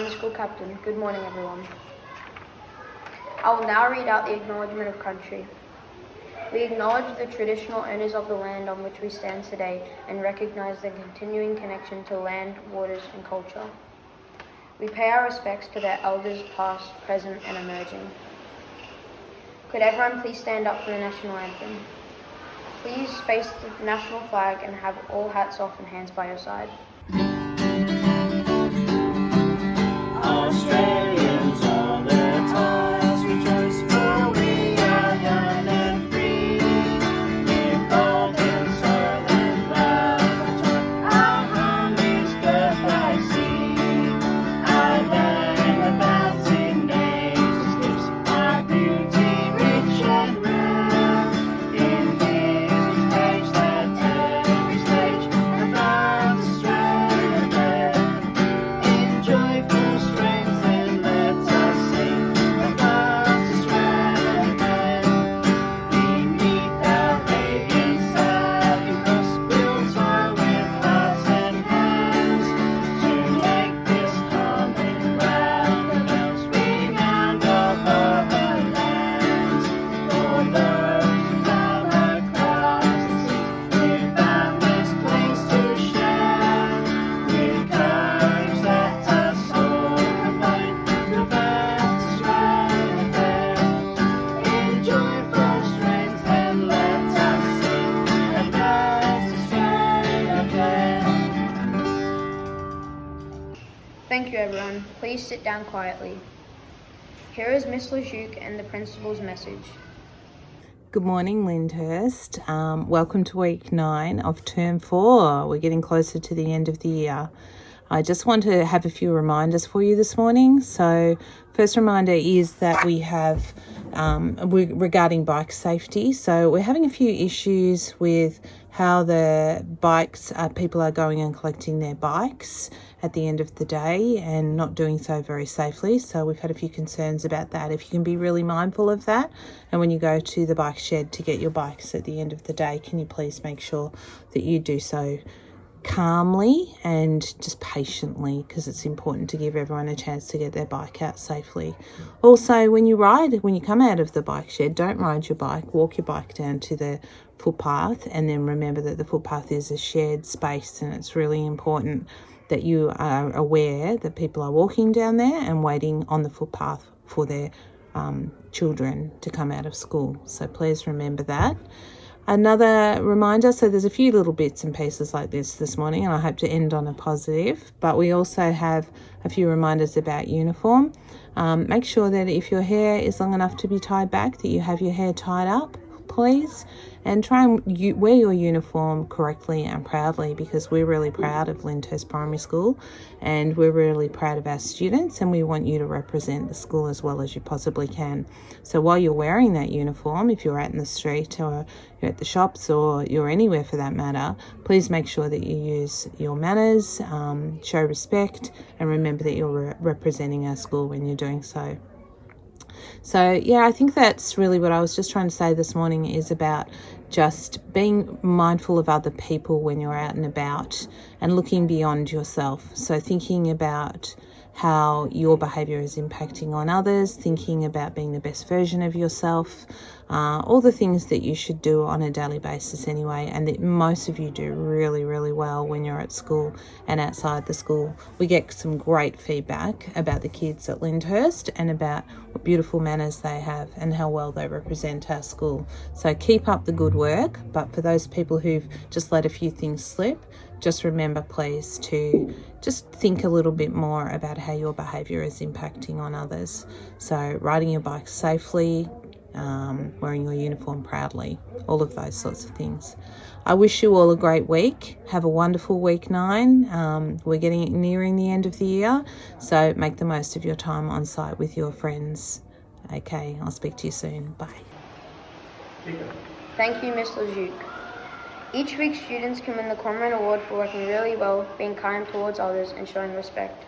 the school captain. Good morning, everyone. I will now read out the acknowledgement of country. We acknowledge the traditional owners of the land on which we stand today and recognize their continuing connection to land, waters, and culture. We pay our respects to their elders past, present, and emerging. Could everyone please stand up for the national anthem? Please face the national flag and have all hats off and hands by your side. Australians all the times rejoice, for we are young and free. With golden soil and love, our home is birth by sea. Our land, the bouncing nature's gifts, our beauty rich and rare. In his page that every stage about Australia there. In joyful strength and let us sing about Australia there. Beneath our radiant satin cross, we'll toil with hearts and hands to make this common ground the bells renowned of other lands. For those who come across the seas, we've found this place to share. With courage let us all combine to advance Australia fair. In joyful strength and let us sing advance Australia fair. Thank you, everyone. Please sit down quietly. Here is Miss Lejeune and the principal's message. Good morning, Lyndhurst. Welcome to week 9 of term 4. We're getting closer to the end of the year. I just want to have a few reminders for you this morning. So first reminder is that we have regarding bike safety. So we're having a few issues with how the bikes, people are going and collecting their bikes at the end of the day and not doing so very safely. So we've had a few concerns about that. If you can be really mindful of that, and when you go to the bike shed to get your bikes at the end of the day, can you please make sure that you do so calmly and just patiently, because it's important to give everyone a chance to get their bike out safely. Also, when you come out of the bike shed, don't ride your bike, walk your bike down to the footpath, and then remember that the footpath is a shared space, and it's really important that you are aware that people are walking down there and waiting on the footpath for their children to come out of school. So please remember that. Another reminder, so there's a few little bits and pieces like this morning, and I hope to end on a positive, but we also have a few reminders about uniform. Make sure that if your hair is long enough to be tied back, that you have your hair tied up, please, and try and wear your uniform correctly and proudly, because we're really proud of Lyndhurst Primary School and we're really proud of our students, and we want you to represent the school as well as you possibly can. So while you're wearing that uniform, if you're out in the street or you're at the shops or you're anywhere for that matter, please make sure that you use your manners, show respect, and remember that you're representing our school when you're doing so. So yeah, I think that's really what I was just trying to say this morning, is about just being mindful of other people when you're out and about and looking beyond yourself. So thinking about how your behaviour is impacting on others, thinking about being the best version of yourself, all the things that you should do on a daily basis anyway, and that most of you do really, really well when you're at school and outside the school. We get some great feedback about the kids at Lyndhurst and about what beautiful manners they have and how well they represent our school. So keep up the good work, but for those people who've just let a few things slip, just remember, please, to just think a little bit more about how your behaviour is impacting on others. So riding your bike safely, wearing your uniform proudly, all of those sorts of things. I wish you all a great week. Have a wonderful week 9. We're nearing the end of the year, so make the most of your time on site with your friends. Okay, I'll speak to you soon. Bye. Thank you, Miss Lejeune. Each week, students can win the Cormoran Award for working really well, being kind towards others, and showing respect.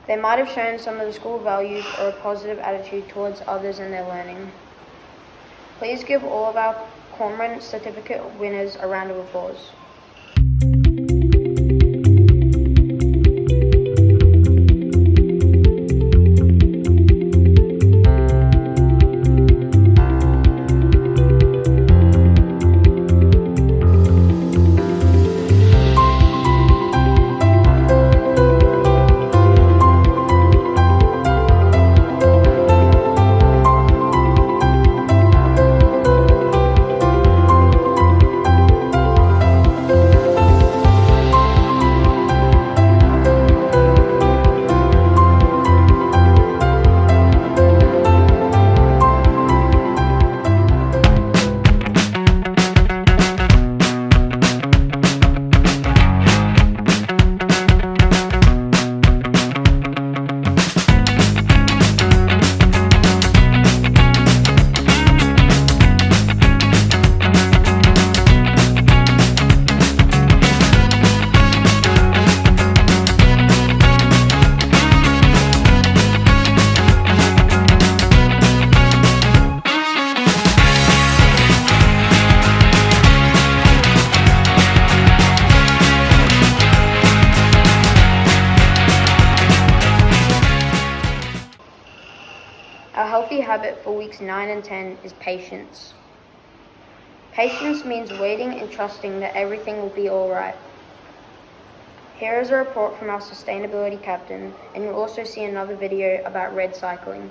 They might have shown some of the school values or a positive attitude towards others and their learning. Please give all of our Cormoran certificate winners a round of applause. Our healthy habit for weeks 9 and 10 is patience. Patience means waiting and trusting that everything will be all right. Here is a report from our sustainability captain, and you'll also see another video about red cycling.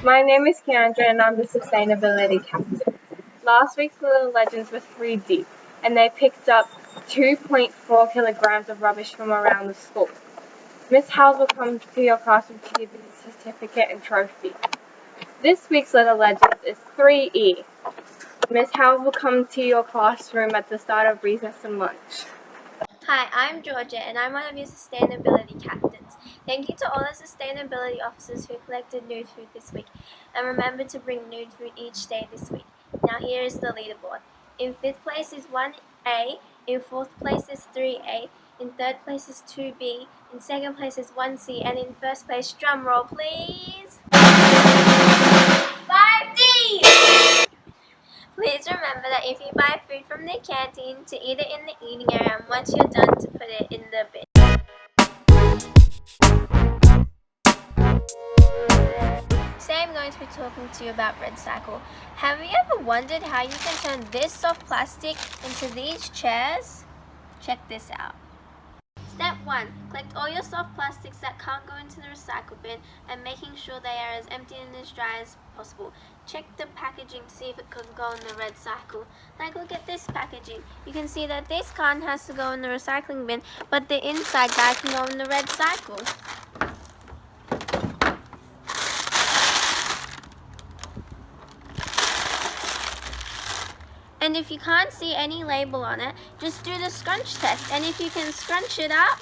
My name is Kendra and I'm the sustainability captain. Last week's Little Legends was 3 deep and they picked up 2.4 kilograms of rubbish from around the school. Miss Howes will come to your classroom to give you the certificate and trophy. This week's Little Legends is 3E. Miss Howes will come to your classroom at the start of recess and lunch. Hi, I'm Georgia and I'm one of your sustainability captains. Thank you to all the sustainability officers who collected nude food this week and remember to bring nude food each day this week. Now here is the leaderboard. In 5th place is 1A, in 4th place is 3A, in 3rd place is 2B, in 2nd place is 1C, and in 1st place, drum roll please, 5D! Please remember that if you buy food from the canteen, to eat it in the eating area, and once you're done, to put it in the bin. Today I'm going to be talking to you about Red Cycle. Have you ever wondered how you can turn this soft plastic into these chairs? Check this out. Step 1. Collect all your soft plastics that can't go into the recycle bin and making sure they are as empty and as dry as possible. Check the packaging to see if it can go in the red cycle. Like, look at this packaging. You can see that this carton has to go in the recycling bin, but the inside guy can go in the red cycle. And if you can't see any label on it, just do the scrunch test. And if you can scrunch it up,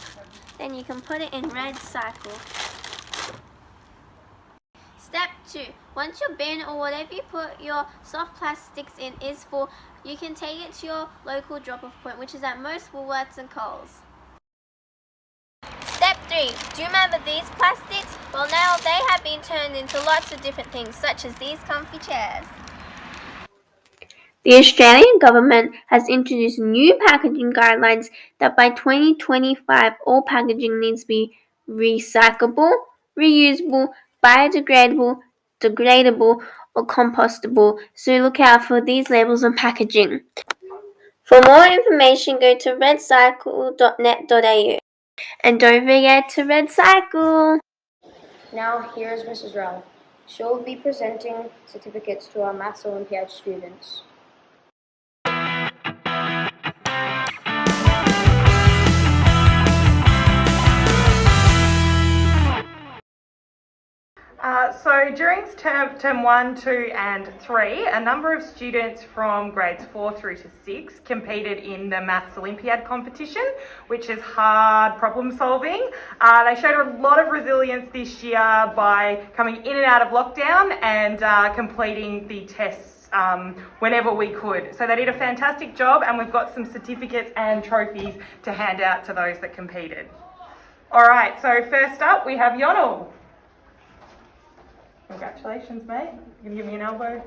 then you can put it in red cycle. Step 2. Once your bin or whatever you put your soft plastics in is full, you can take it to your local drop-off point, which is at most Woolworths and Coles. Step 3. Do you remember these plastics? Well, now they have been turned into lots of different things, such as these comfy chairs. The Australian government has introduced new packaging guidelines that by 2025 all packaging needs to be recyclable, reusable, biodegradable, degradable, or compostable, so look out for these labels on packaging. For more information, go to redcycle.net.au. And don't forget to recycle! Now here is Mrs. Rowell. She will be presenting certificates to our Maths Olympiad students. So during term 1, 2 and 3, a number of students from grades 4 through to 6 competed in the Maths Olympiad competition, which is hard problem solving. They showed a lot of resilience this year by coming in and out of lockdown and completing the tests whenever we could. So they did a fantastic job, and we've got some certificates and trophies to hand out to those that competed. All right, so first up we have Yonel. Congratulations, mate. You can give me an elbow.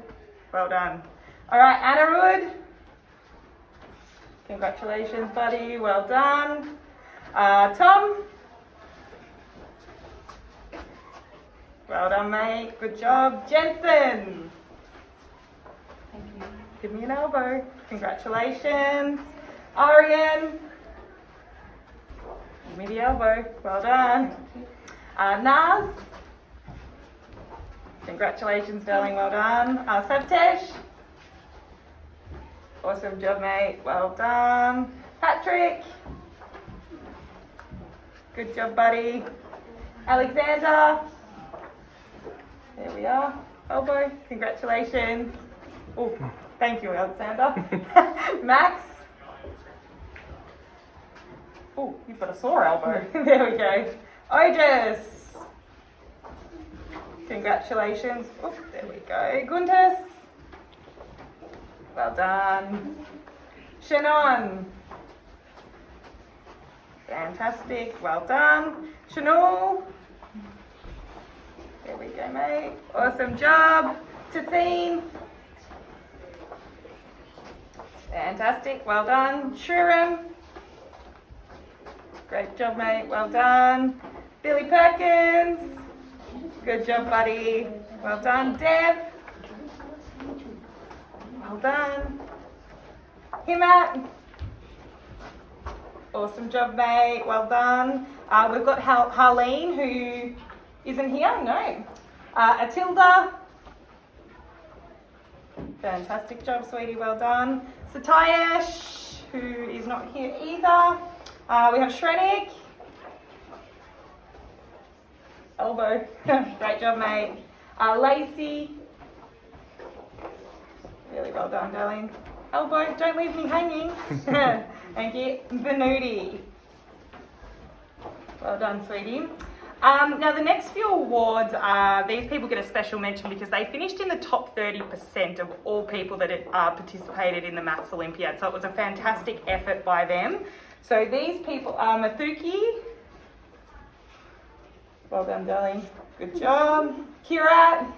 Well done. All right, Anarud. Congratulations, buddy. Well done. Tom. Well done, mate. Good job. Jensen. Thank you. Give me an elbow. Congratulations. Ariane. Give me the elbow. Well done. Naz. Congratulations, darling. Well done. Savtesh. Awesome job, mate. Well done. Patrick. Good job, buddy. Alexander. There we are. Elbow. Congratulations. Oh, thank you, Alexander. Max. Oh, you've got a sore elbow. There we go. Otis. Congratulations. Oh, there we go. Guntis. Well done. Shannon. Fantastic. Well done. Chanel. There we go, mate. Awesome job. Tassine. Fantastic. Well done. Shuram. Great job, mate. Well done. Billy Perkins. Good job, buddy. Well done. Dev. Well done. Himmat. Awesome job, mate. Well done. We've got Harleen, who isn't here. No. Atilda. Fantastic job, sweetie. Well done. Satayesh, who is not here either. We have Shrenik. Elbow. Great job, mate. Lacey. Really well done, darling. Elbow, don't leave me hanging. Thank you. Venuti. Well done, sweetie. Now the next few awards, these people get a special mention because they finished in the top 30% of all people that had participated in the Maths Olympiad. So it was a fantastic effort by them. So these people are Mathuki. Well done, darling. Good job. Kirat.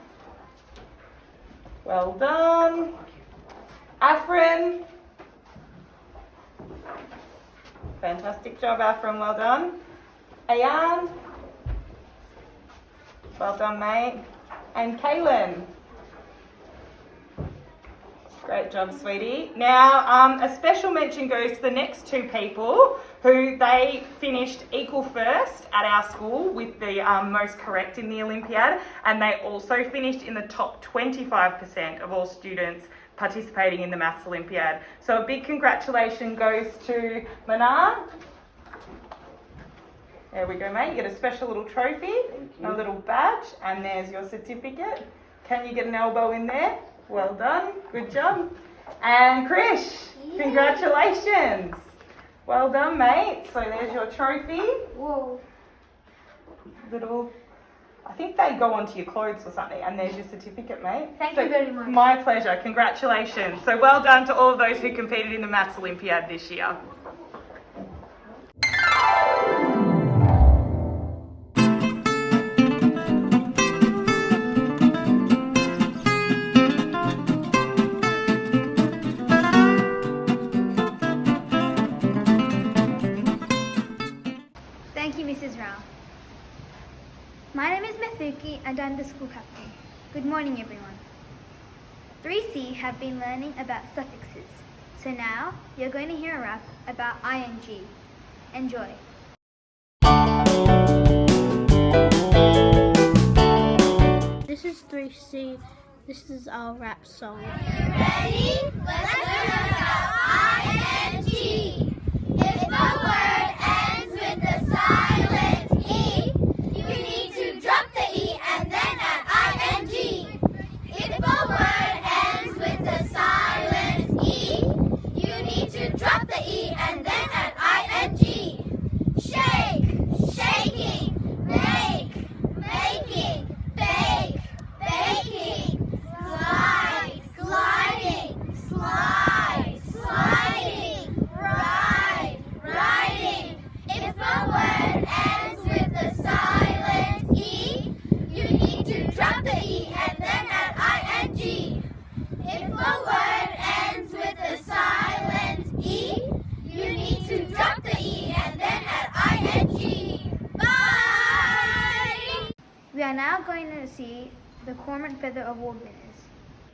Well done. Afrin. Fantastic job, Afrin. Well done. Ayan. Well done, mate. And Kaylin. Great job, sweetie. Now, a special mention goes to the next two people who they finished equal first at our school with the most correct in the Olympiad, and they also finished in the top 25% of all students participating in the Maths Olympiad. So a big congratulations goes to Manar. There we go, mate. You get a special little trophy, a little badge, and there's your certificate. Can you get an elbow in there? Well done. Good job. And Krish, congratulations. Well done, mate. So there's your trophy. Whoa. Little, I think they go onto your clothes or something, and there's your certificate, mate. Thank you very much. My pleasure. Congratulations. So well done to all of those who competed in the Maths Olympiad this year. Thank you, Mrs. Rao. My name is Mathuki and I'm the school captain. Good morning, everyone. 3C have been learning about suffixes. So now you're going to hear a rap about ing. Enjoy. This is 3C. This is our rap song. Ready? Let's learn about ing. If a word ends with the silent E, you need to drop the E and then add ing. If a word ends with the silent E, you need to drop the E and then add ing. Shake, shaking, make, making, bake, baking, slide, sliding, slide, sliding, ride, riding. If a word ends with the silent E, you need to drop the E and then add ing. If a word ends with the silent E, you need to drop the E and then add ing. Bye! We are now going to see the Cormorant Feather Award winners.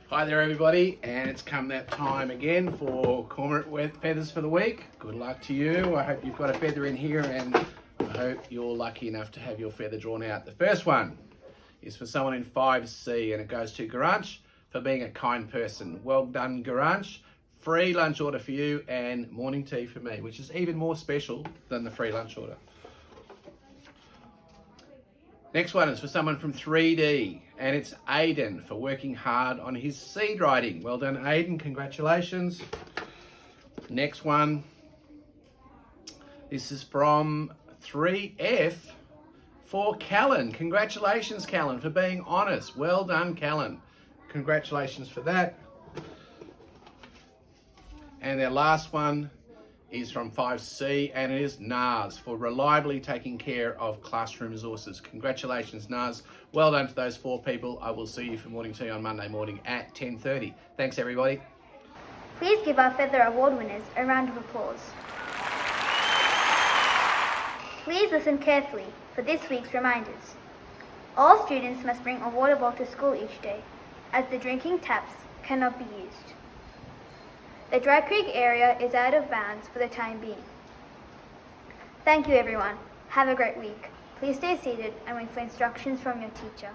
Hi there everybody, and it's come that time again for Cormorant Feathers for the week. Good luck to you. I hope you've got a feather in here, and I hope you're lucky enough to have your feather drawn out. The first one is for someone in 5C, and it goes to Garanch for being a kind person. Well done, Garanch. Free lunch order for you and morning tea for me, which is even more special than the free lunch order. Next one is for someone from 3D, and it's Aiden for working hard on his seed writing. Well done, Aiden. Congratulations. Next one. This is from 3F for Callan. Congratulations, Callan, for being honest. Well done, Callan. Congratulations for that. And their last one is from 5C, and it is Nars for reliably taking care of classroom resources. Congratulations, Nars. Well done to those 4 people. I will see you for morning tea on Monday morning at 10:30. Thanks, everybody. Please give our Feather Award winners a round of applause. Please listen carefully for this week's reminders. All students must bring a water bottle to school each day, as the drinking taps cannot be used. The Dry Creek area is out of bounds for the time being. Thank you, everyone. Have a great week. Please stay seated and wait for instructions from your teacher.